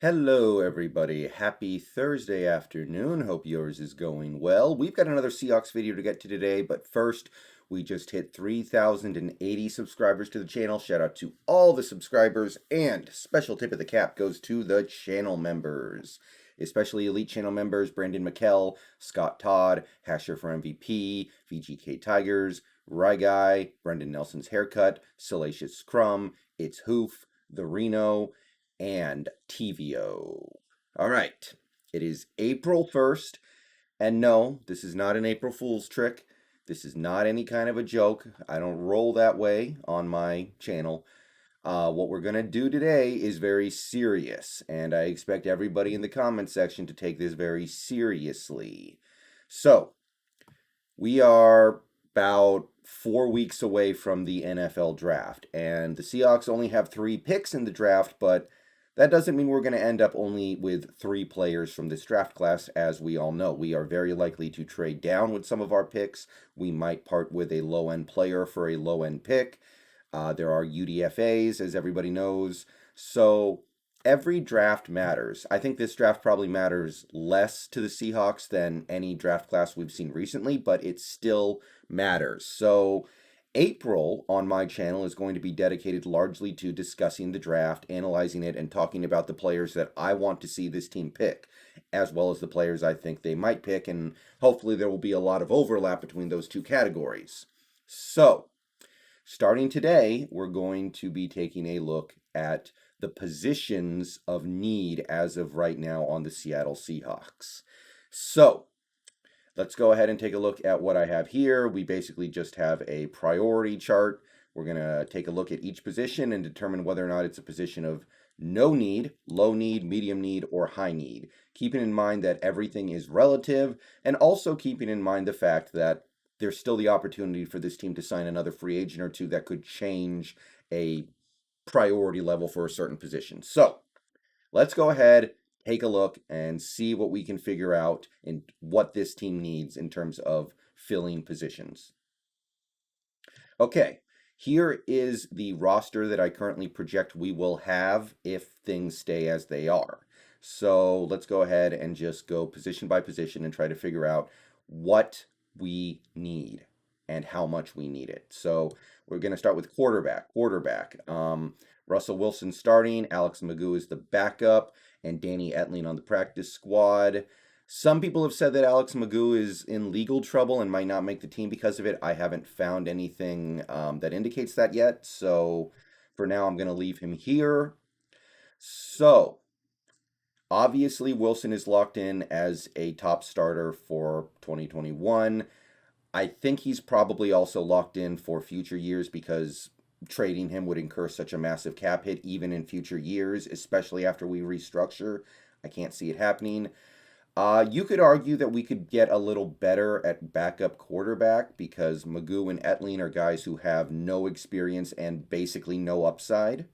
Hello, everybody. Happy Thursday afternoon. Hope yours is going well. We've got another Seahawks video to get to today, but first, we just hit 3,080 subscribers to the channel. Shout out to all the subscribers, and special tip of the cap goes to the channel members, especially elite channel members Brendon, Mikel, Scott, Todd, Hasher for MVP, VGK Tigers, Rye Guy, Brendan Nelson's Haircut, Salacious Crumb, It's Hoof, the Reno, and TVO. All right, it is April 1st, and no, this is not an April Fool's trick. This is not any kind of a joke. I don't roll that way on my channel. What we're going to do today is very serious, and I expect everybody in the comment section to take this very seriously. So, we are about 4 weeks away from the NFL draft, and the Seahawks only have 3 picks in the draft, but that doesn't mean we're going to end up only with 3 players from this draft class. As we all know, we are very likely to trade down with some of our picks. We might part with a low-end player for a low-end pick. There are UDFAs, as everybody knows. So every draft matters. I think this draft probably matters less to the Seahawks than any draft class we've seen recently, but it still matters. So April on my channel is going to be dedicated largely to discussing the draft, analyzing it, and talking about the players that I want to see this team pick, as well as the players I think they might pick, and hopefully there will be a lot of overlap between those two categories. So, starting today, we're going to be taking a look at the positions of need as of right now on the Seattle Seahawks. So, let's go ahead and take a look at what I have here. We basically just have a priority chart. We're going to take a look at each position and determine whether or not it's a position of no need, low need, medium need, or high need. Keeping in mind that everything is relative, and also keeping in mind the fact that there's still the opportunity for this team to sign another free agent or two that could change a priority level for a certain position. So let's go ahead, take a look, and see what we can figure out and what this team needs in terms of filling positions. Okay, here is the roster that I currently project we will have if things stay as they are. So let's go ahead and just go position by position and try to figure out what we need and how much we need it. So we're going to start with quarterback. Russell Wilson starting, Alex Magoo is the backup, and Danny Etling on the practice squad. Some people have said that Alex Magoo is in legal trouble and might not make the team because of it. I haven't found anything that indicates that yet. So for now, I'm going to leave him here. So obviously, Wilson is locked in as a top starter for 2021. I think he's probably also locked in for future years because trading him would incur such a massive cap hit even in future years, especially after we restructure. I can't see it happening. You could argue that we could get a little better at backup quarterback because Magoo and Etling are guys who have no experience and basically no upside.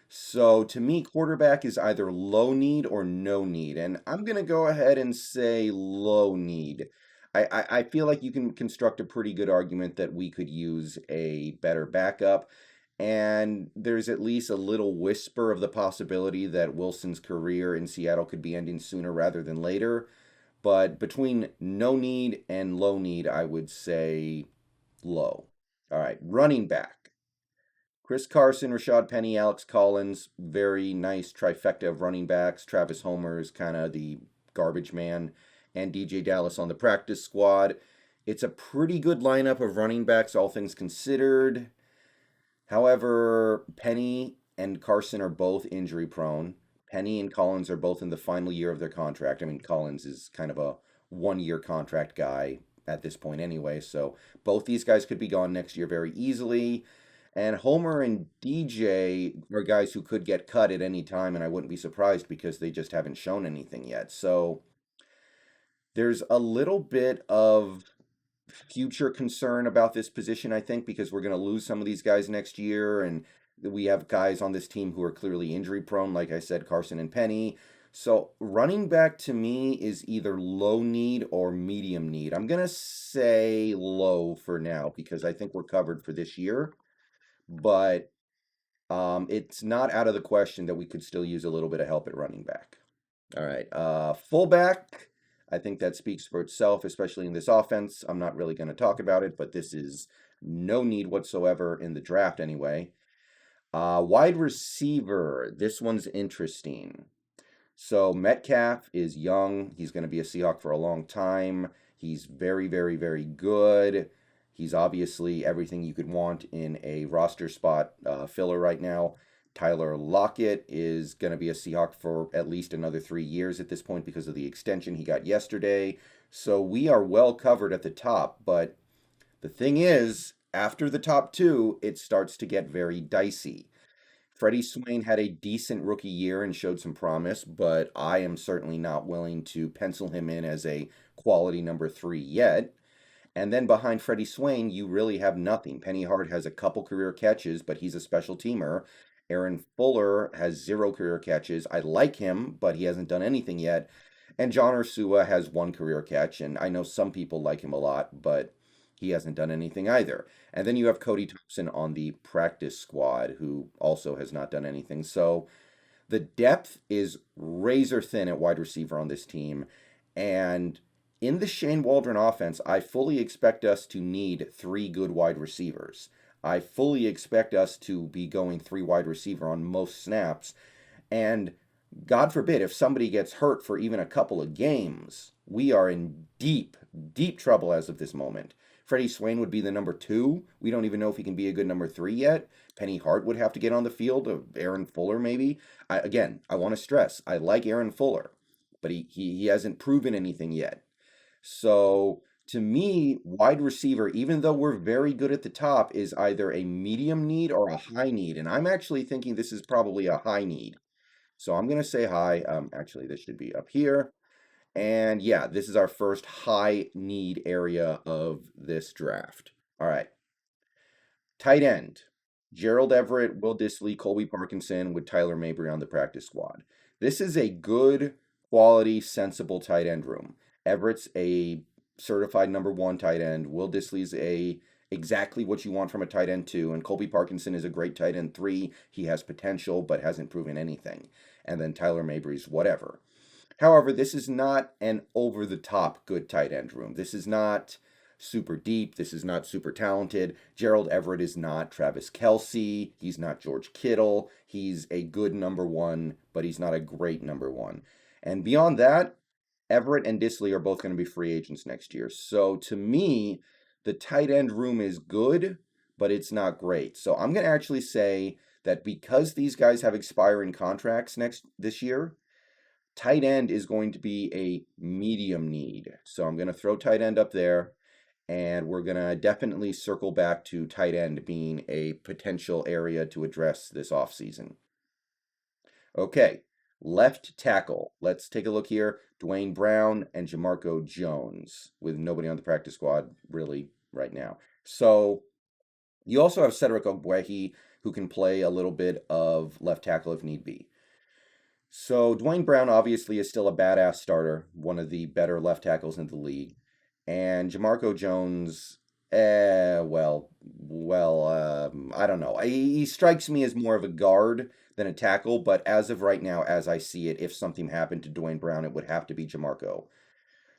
So to me, quarterback is either low need or no need. And I'm going to go ahead and say low need. I feel like you can construct a pretty good argument that we could use a better backup. And there's at least a little whisper of the possibility that Wilson's career in Seattle could be ending sooner rather than later. But between no need and low need, I would say low. All right, running back. Chris Carson, Rashad Penny, Alex Collins, very nice trifecta of running backs. Travis Homer is kind of the garbage man, and DJ Dallas on the practice squad. It's a pretty good lineup of running backs, all things considered. However, Penny and Carson are both injury prone. Penny and Collins are both in the final year of their contract. I mean, Collins is kind of a 1 year contract guy at this point anyway, so both these guys could be gone next year very easily. And Homer and DJ are guys who could get cut at any time, and I wouldn't be surprised because they just haven't shown anything yet. So there's a little bit of future concern about this position, I think, because we're going to lose some of these guys next year, and we have guys on this team who are clearly injury prone, like I said, Carson and Penny. So running back to me is either low need or medium need. I'm going to say low for now because I think we're covered for this year. But It's not out of the question that we could still use a little bit of help at running back. All right. Fullback. I think that speaks for itself, especially in this offense. I'm not really going to talk about it, but this is no need whatsoever in the draft anyway. Wide receiver. This one's interesting. So Metcalf is young. He's going to be a Seahawk for a long time. He's very, very, very good. He's obviously everything you could want in a roster spot filler right now. Tyler Lockett is going to be a Seahawk for at least another 3 years at this point because of the extension he got yesterday. So we are well covered at the top. But the thing is, after the top two, it starts to get very dicey. Freddie Swain had a decent rookie year and showed some promise, but I am certainly not willing to pencil him in as a quality number 3 yet. And then behind Freddie Swain, you really have nothing. Penny Hart has a couple career catches, but he's a special teamer. Aaron Fuller has 0 career catches. I like him, but he hasn't done anything yet. And John Ursua has 1 career catch, and I know some people like him a lot, but he hasn't done anything either. And then you have Cody Thompson on the practice squad, who also has not done anything. So the depth is razor thin at wide receiver on this team. And in the Shane Waldron offense, I fully expect us to need 3 good wide receivers. I fully expect us to be going 3 wide receiver on most snaps. And God forbid, if somebody gets hurt for even a couple of games, we are in deep, deep trouble as of this moment. Freddie Swain would be the number 2. We don't even know if he can be a good number 3 yet. Penny Hart would have to get on the field, of Aaron Fuller maybe. I want to stress, I like Aaron Fuller, but he hasn't proven anything yet. So to me, wide receiver, even though we're very good at the top, is either a medium need or a high need. And I'm actually thinking this is probably a high need. So I'm going to say high. Actually, this should be up here. And yeah, this is our first high need area of this draft. All right. Tight end. Gerald, Everett, Will Dissly, Colby Parkinson with Tyler Mabry on the practice squad. This is a good, quality, sensible tight end room. Everett's a certified number 1 tight end. Will Dissly's exactly what you want from a tight end 2. And Colby Parkinson is a great tight end 3. He has potential, but hasn't proven anything. And then Tyler Mabry's whatever. However, this is not an over-the-top good tight end room. This is not super deep. This is not super talented. Gerald Everett is not Travis Kelce. He's not George Kittle. He's a good number 1, but he's not a great number 1. And beyond that, Everett and Dissly are both going to be free agents next year. So to me, the tight end room is good, but it's not great. So I'm going to actually say that because these guys have expiring contracts this year, tight end is going to be a medium need. So I'm going to throw tight end up there, and we're going to definitely circle back to tight end being a potential area to address this offseason. Okay, left tackle. Let's take a look here. Dwayne Brown and Jamarco Jones, with nobody on the practice squad really right now. So you also have Cedric Ogbuehi, who can play a little bit of left tackle if need be. So Dwayne Brown obviously is still a badass starter, one of the better left tackles in the league. And Jamarco Jones, I don't know. He strikes me as more of a guard than a tackle, but as of right now, as I see it, if something happened to Dwayne Brown, it would have to be Jamarco.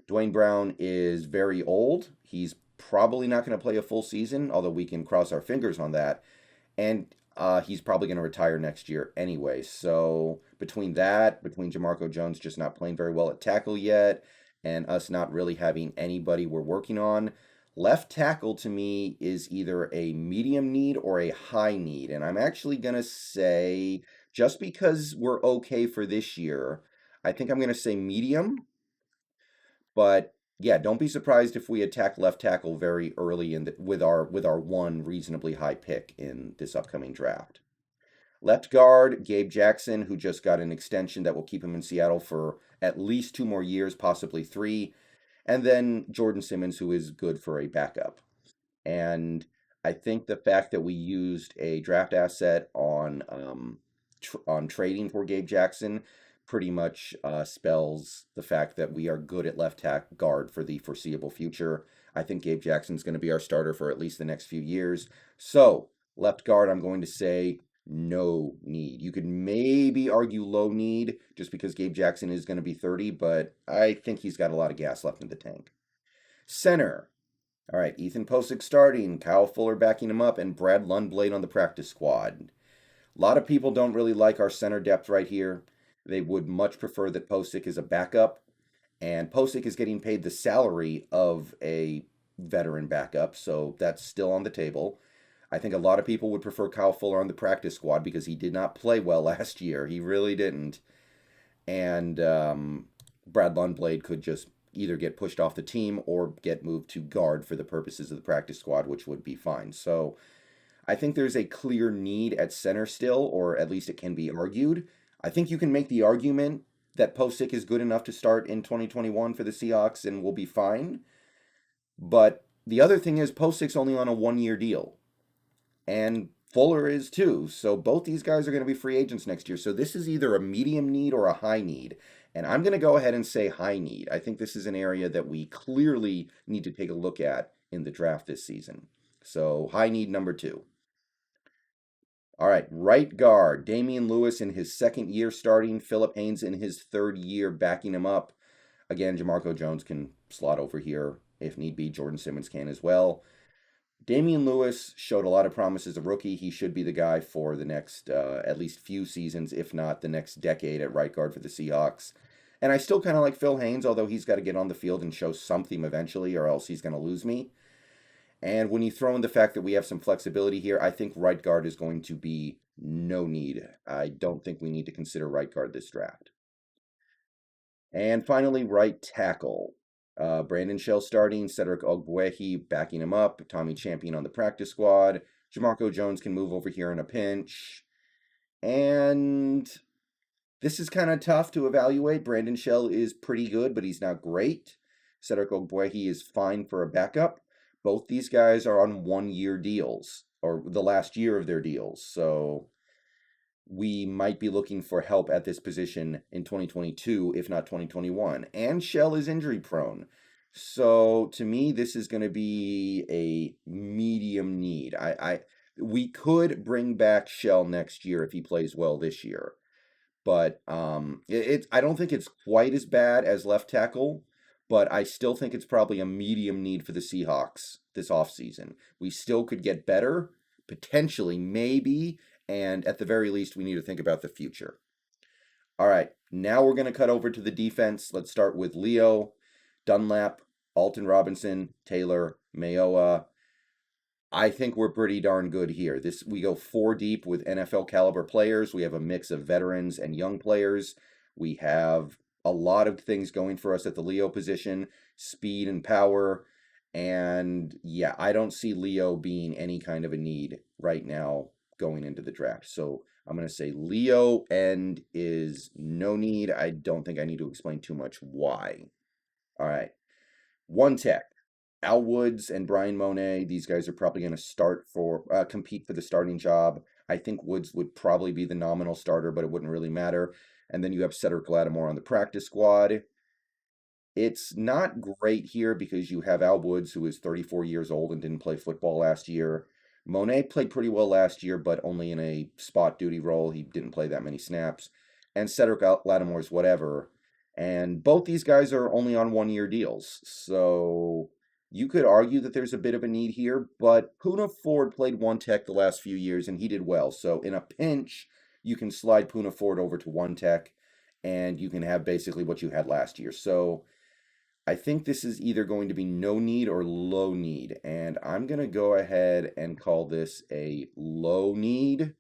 Dwayne Brown is very old. He's probably not going to play a full season, although we can cross our fingers on that. And he's probably going to retire next year anyway. So between Jamarco Jones just not playing very well at tackle yet, and us not really having anybody we're working on, left tackle to me is either a medium need or a high need. And I'm actually going to say, just because we're okay for this year, I think I'm going to say medium. But yeah, don't be surprised if we attack left tackle very early with our 1 reasonably high pick in this upcoming draft. Left guard, Gabe Jackson, who just got an extension that will keep him in Seattle for at least 2 more years, possibly 3. And then Jordan Simmons, who is good for a backup. And I think the fact that we used a draft asset on trading for Gabe Jackson pretty much spells the fact that we are good at left guard for the foreseeable future. I think Gabe Jackson's going to be our starter for at least the next few years. So, left guard, I'm going to say no need. You could maybe argue low need just because Gabe Jackson is going to be 30, but I think he's got a lot of gas left in the tank. Center. All right, Ethan Posick starting, Kyle Fuller backing him up, and Brad Lundblade on the practice squad. A lot of people don't really like our center depth right here. They would much prefer that Posick is a backup, and Posick is getting paid the salary of a veteran backup, so that's still on the table. I think a lot of people would prefer Kyle Fuller on the practice squad because he did not play well last year. He really didn't. And Brad Lundblade could just either get pushed off the team or get moved to guard for the purposes of the practice squad, which would be fine. So I think there's a clear need at center still, or at least it can be argued. I think you can make the argument that Posick is good enough to start in 2021 for the Seahawks and will be fine. But the other thing is Posick's only on a 1-year deal. And Fuller is too. So both these guys are going to be free agents next year. So this is either a medium need or a high need. And I'm going to go ahead and say high need. I think this is an area that we clearly need to take a look at in the draft this season. So high need number 2. All right, right guard, Damien Lewis in his 2nd year starting, Philip Haynes in his 3rd year backing him up. Again, Jamarco Jones can slot over here if need be. Jordan Simmons can as well. Damien Lewis showed a lot of promise as a rookie. He should be the guy for the next at least few seasons, if not the next decade at right guard for the Seahawks. And I still kind of like Phil Haynes, although he's got to get on the field and show something eventually, or else he's going to lose me. And when you throw in the fact that we have some flexibility here, I think right guard is going to be no need. I don't think we need to consider right guard this draft. And finally, right tackle. Brandon Shell starting, Cedric Ogbuehi backing him up, Tommy Champion on the practice squad. Jamarco Jones can move over here in a pinch. And this is kind of tough to evaluate. Brandon Shell is pretty good, but he's not great. Cedric Ogbuehi is fine for a backup. Both these guys are on 1-year deals, or the last year of their deals. So we might be looking for help at this position in 2022, if not 2021. And Shell is injury prone. So to me, this is going to be a medium need. We could bring back Shell next year if he plays well this year. But I don't think it's quite as bad as left tackle, but I still think it's probably a medium need for the Seahawks this offseason. We still could get better, potentially, maybe, and at the very least, we need to think about the future. All right, now we're going to cut over to the defense. Let's start with Leo, Dunlap, Alton Robinson, Taylor, Mayoa. I think we're pretty darn good here. We go 4 deep with NFL caliber players. We have a mix of veterans and young players. We have a lot of things going for us at the Leo position, speed and power. And yeah, I don't see Leo being any kind of a need right now going into the draft. So I'm going to say Leo end is no need. I don't think I need to explain too much why. All right. 1 tech. Al Woods and Brian Monet, these guys are probably going to compete for the starting job. I think Woods would probably be the nominal starter, but it wouldn't really matter. And then you have Cedric Lattimore on the practice squad. It's not great here because you have Al Woods, who is 34 years old and didn't play football last year. Monet played pretty well last year, but only in a spot duty role. He didn't play that many snaps. And Cedric Lattimore's whatever. And both these guys are only on 1-year deals. So you could argue that there's a bit of a need here, but Poona Ford played 1 tech the last few years, and he did well. So in a pinch, you can slide Poona Ford over to 1 tech, and you can have basically what you had last year. So I think this is either going to be no need or low need, and I'm going to go ahead and call this a low need,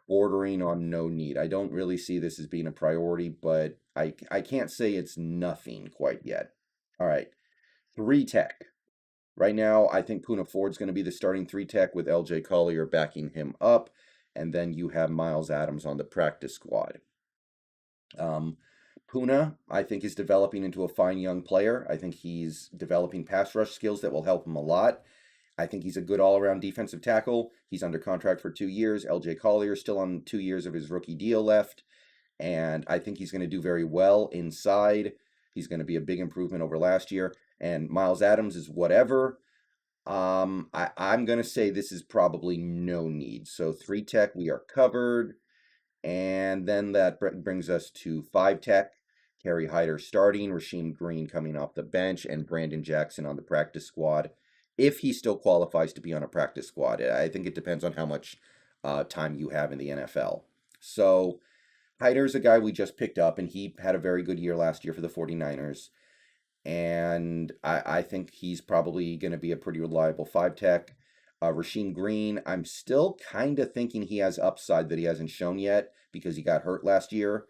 bordering on no need. I don't really see this as being a priority, but I can't say it's nothing quite yet. All right, 3 tech. Right now, I think Poona Ford's going to be the starting 3 tech with LJ Collier backing him up. And then you have Miles Adams on the practice squad. Poona, I think, is developing into a fine young player. I think he's developing pass rush skills that will help him a lot. I think he's a good all-around defensive tackle. He's under contract for 2 years. LJ Collier is still on 2 years of his rookie deal left. And I think he's going to do very well inside. He's going to be a big improvement over last year. And Miles Adams is whatever. I'm gonna say this is probably no need. So three tech, we are covered. And then that brings us to five tech. Kerry Hyder starting, Rasheem Green coming off the bench, and Brandon Jackson on the practice squad. If he still qualifies to be on a practice squad, I think it depends on how much time you have in the NFL. So Hyder's a guy we just picked up, and he had a very good year last year for the 49ers. And I think he's probably going to be a pretty reliable five tech. Rasheem Green, I'm still kind of thinking he has upside that he hasn't shown yet because he got hurt last year.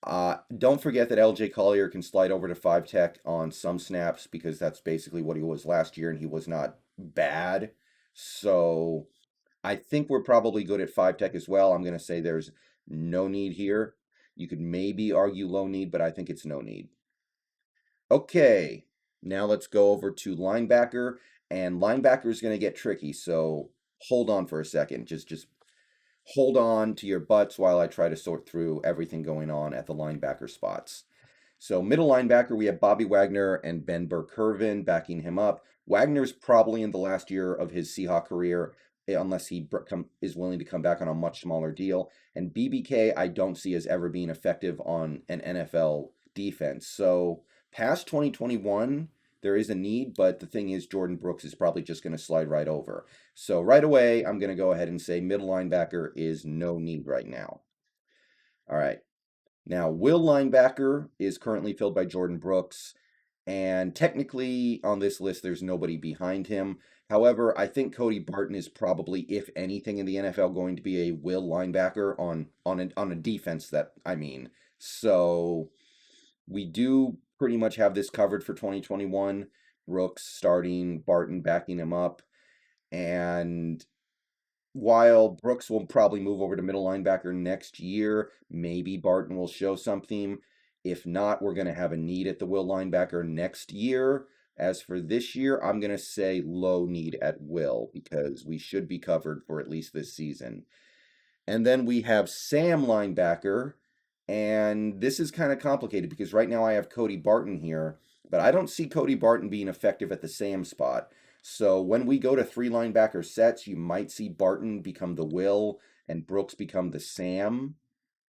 Don't forget that LJ Collier can slide over to five tech on some snaps because that's basically what he was last year, and he was not bad. So I think we're probably good at five tech as well. I'm going to say there's no need here. You could maybe argue low need, but I think it's no need. Okay, now let's go over to linebacker, and linebacker is going to get tricky. So hold on for a second. Just hold on to your butts while I try to sort through everything going on at the linebacker spots. So middle linebacker, we have Bobby Wagner and Ben Burke-Kirven backing him up. Wagner's probably in the last year of his Seahawk career, unless he is willing to come back on a much smaller deal. And BBK, I don't see as ever being effective on an NFL defense. So past 2021, there is a need, but the thing is, Jordan Brooks is probably just going to slide right over. So right away, I'm going to go ahead and say middle linebacker is no need right now. All right. Now, will linebacker is currently filled by Jordan Brooks, and technically on this list, there's nobody behind him. However, I think Cody Barton is probably, if anything, in the NFL going to be a will linebacker on a defense that I mean. So we do pretty much have this covered for 2021. Brooks starting, Barton backing him up, and while Brooks will probably move over to middle linebacker next year, maybe Barton will show something. If not, we're going to have a need at the will linebacker next year. As for this year, I'm going to say low need at will because we should be covered for at least this season. And then we have Sam linebacker, and this is kind of complicated because right now I have Cody Barton here, but I don't see Cody Barton being effective at the Sam spot. So when we go to three linebacker sets, you might see Barton become the Will and Brooks become the Sam.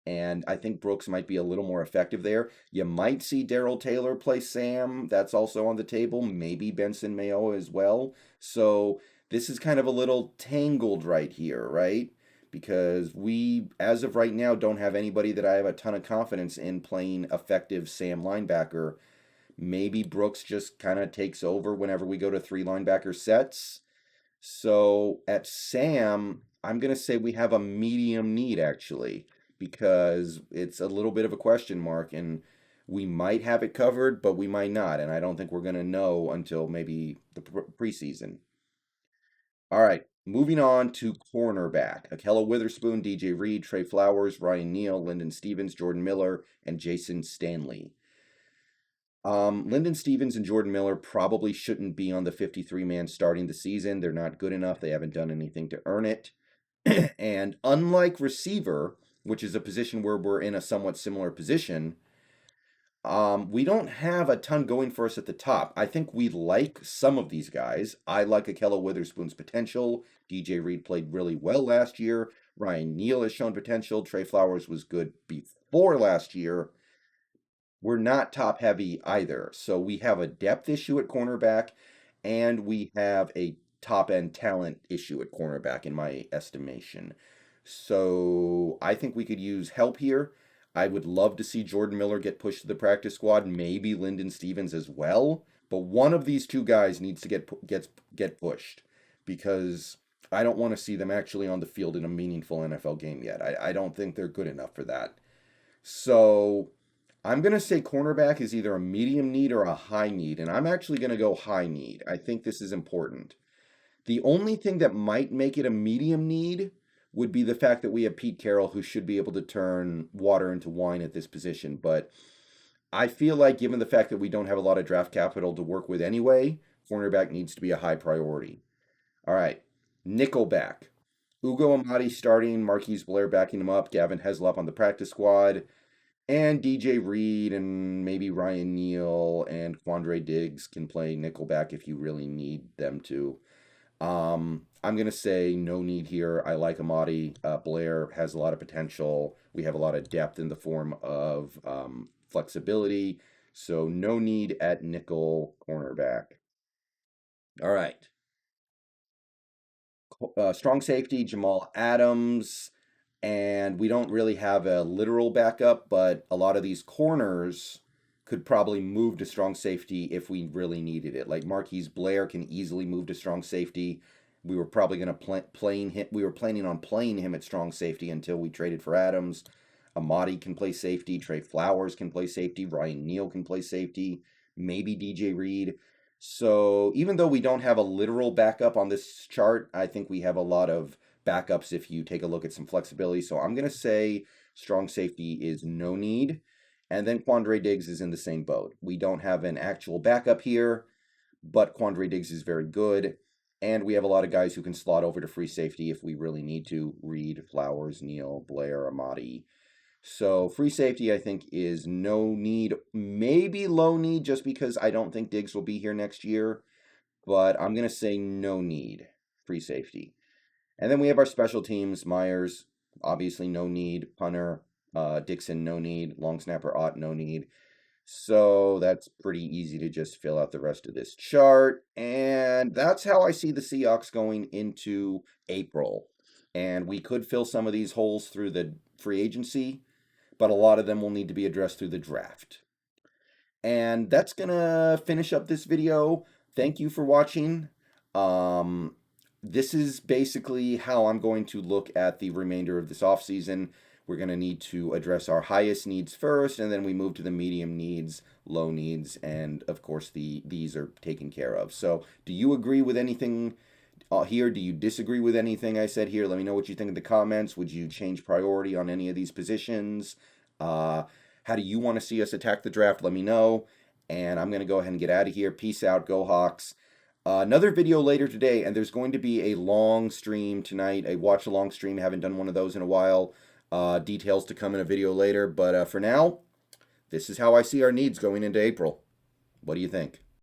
And I think Brooks might be a little more effective there. You might see Darrell Taylor play Sam. That's also on the table. Maybe Benson Mayo as well. So this is kind of a little tangled right here, right? Because we, as of right now, don't have anybody that I have a ton of confidence in playing effective Sam linebacker. Maybe Brooks just kind of takes over whenever we go to three linebacker sets. So at Sam, I'm going to say we have a medium need actually, because it's a little bit of a question mark and we might have it covered, but we might not. And I don't think we're going to know until maybe the preseason. All right, moving on to cornerback. Ahkello Witherspoon, DJ Reed, Trey Flowers, Ryan Neal, Lyndon Stevens, Jordan Miller, and Jason Stanley. Lyndon Stevens and Jordan Miller probably shouldn't be on the 53-man starting the season. They're not good enough. They haven't done anything to earn it. And unlike receiver, which is a position where we're in a somewhat similar position, we don't have a ton going for us at the top. I think we like some of these guys. I like Ahkello Witherspoon's potential. DJ Reed played really well last year. Ryan Neal has shown potential. Trey Flowers was good before last year. We're not top heavy either. So we have a depth issue at cornerback, and we have a top end talent issue at cornerback, in my estimation. So I think we could use help here. I would love to see Jordan Miller get pushed to the practice squad, maybe Lyndon Stevens as well. But one of these two guys needs to get pushed because I don't want to see them actually on the field in a meaningful NFL game yet. I don't think they're good enough for that. So I'm going to say cornerback is either a medium need or a high need, and I'm actually going to go high need. I think this is important. The only thing that might make it a medium need would be the fact that we have Pete Carroll, who should be able to turn water into wine at this position. But I feel like, given the fact that we don't have a lot of draft capital to work with anyway, cornerback needs to be a high priority. All right, nickelback. Ugo Amadi starting, Marquise Blair backing him up, Gavin Heslop on the practice squad. And DJ Reed and maybe Ryan Neal and Quandre Diggs can play nickelback if you really need them to. I'm gonna say no need here. I like Amadi. Blair has a lot of potential. We have a lot of depth in the form of flexibility. So no need at nickel cornerback. All right. Strong safety, Jamal Adams. And we don't really have a literal backup, but a lot of these corners could probably move to strong safety if we really needed it. Like Marquise Blair can easily move to strong safety. We were probably going to playing him. We were planning on playing him at strong safety until we traded for Adams. Amadi can play safety. Trey Flowers can play safety. Ryan Neal can play safety. Maybe DJ Reed. So even though we don't have a literal backup on this chart, I think we have a lot of backups if you take a look at some flexibility. So I'm going to say strong safety is no need. And then Quandre Diggs is in the same boat. We don't have an actual backup here, but Quandre Diggs is very good. And we have a lot of guys who can slot over to free safety if we really need to. Reed, Flowers, Neal, Blair, Amadi. So free safety, I think, is no need, maybe low need, just because I don't think Diggs will be here next year. But I'm going to say no need, free safety. And then we have our special teams. Myers, obviously no need. Punter, Dixon, no need. Long snapper, Ott, no need. So that's pretty easy to just fill out the rest of this chart. And that's how I see the Seahawks going into April. And we could fill some of these holes through the free agency, but a lot of them will need to be addressed through the draft. And that's going to finish up this video. Thank you for watching. This is basically how I'm going to look at the remainder of this offseason. We're going to need to address our highest needs first, and then we move to the medium needs, low needs, and of course these are taken care of. So do you agree with anything here? Do you disagree with anything I said here? Let me know what you think in the comments. Would you change priority on any of these positions? How do you want to see us attack the draft? Let me know. And I'm going to go ahead and get out of here. Peace out. Go Hawks. Another video later today, and there's going to be a long stream tonight, a watch-along stream. Haven't done one of those in a while. Details to come in a video later. But for now, this is how I see our needs going into April. What do you think?